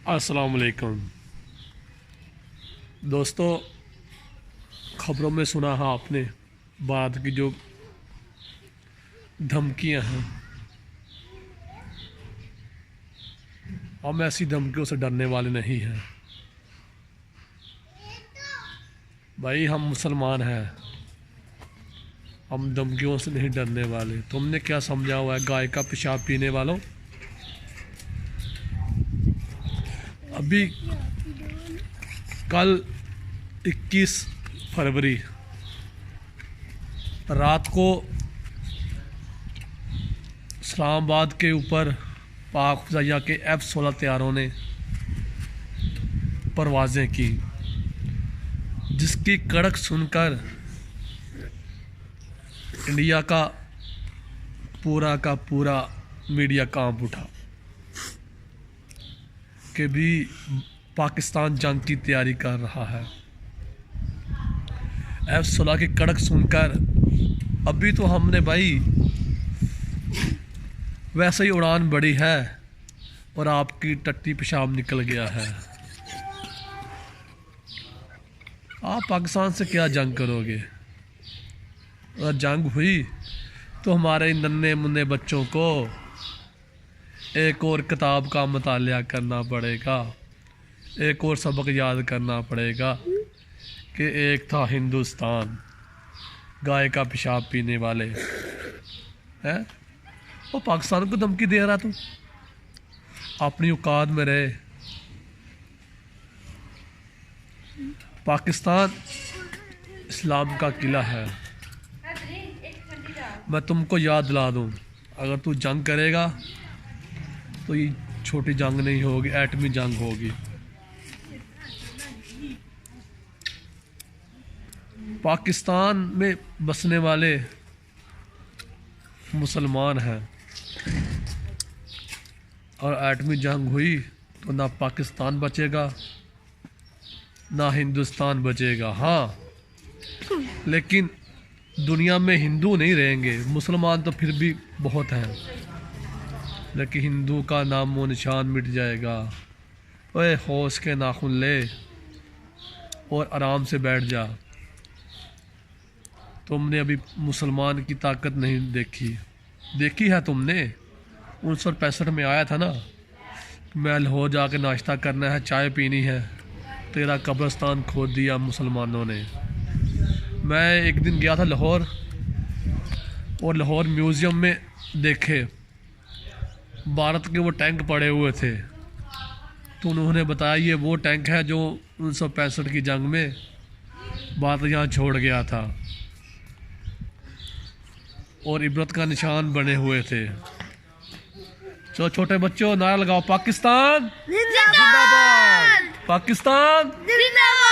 अस्सलाम वालेकुम दोस्तों। ख़बरों में सुना है आपने भारत की जो धमकियां हैं, हम ऐसी धमकियों से डरने वाले नहीं हैं भाई। हम मुसलमान हैं, हम धमकियों से नहीं डरने वाले। तुमने क्या समझा हुआ है गाय का पेशाब पीने वालों? अभी कल 21 फरवरी रात को इस्लामाबाद के ऊपर पाक फ़ज़ाइया के F-16 तैयारों ने परवाज़ें की, जिसकी कड़क सुनकर इंडिया का पूरा मीडिया कांप उठा कि भी पाकिस्तान जंग की तैयारी कर रहा है। F-16 की कड़क सुनकर अभी तो हमने भाई वैसे ही उड़ान बढ़ी है और आपकी टट्टी पेशाब निकल गया है। आप पाकिस्तान से क्या जंग करोगे? अगर जंग हुई तो हमारे नन्हे मुन्ने बच्चों को एक और किताब का मुतालिया करना पड़ेगा, एक और सबक याद करना पड़ेगा कि एक था हिंदुस्तान, गाय का पेशाब पीने वाले हैं। वो पाकिस्तान को धमकी दे रहा, तू अपनी औकात में रहे। पाकिस्तान इस्लाम का किला है। मैं तुमको याद दिला दूं, अगर तू जंग करेगा तो ये छोटी जंग नहीं होगी, एटमी जंग होगी। पाकिस्तान में बसने वाले मुसलमान हैं और एटमी जंग हुई तो ना पाकिस्तान बचेगा ना हिंदुस्तान बचेगा। हाँ, लेकिन दुनिया में हिंदू नहीं रहेंगे, मुसलमान तो फिर भी बहुत हैं, लेकिन हिंदू का नाम व निशान मिट जाएगा। ओए होश के नाखून ले और आराम से बैठ जा। तुमने अभी मुसलमान की ताकत नहीं देखी है तुमने। 1965 में आया था ना, मैं लाहौर जाके नाश्ता करना है, चाय पीनी है, तेरा कब्रिस्तान खोद दिया मुसलमानों ने। मैं एक दिन गया था लाहौर और लाहौर म्यूज़ियम में देखे भारत के वो टैंक पड़े हुए थे, तो उन्होंने बताया ये वो टैंक है जो 1965 की जंग में भारत यहाँ छोड़ गया था और इबरत का निशान बने हुए थे। तो छोटे बच्चों नारा लगाओ, पाकिस्तान जिंदाबाद, पाकिस्तान जिंदाबाद।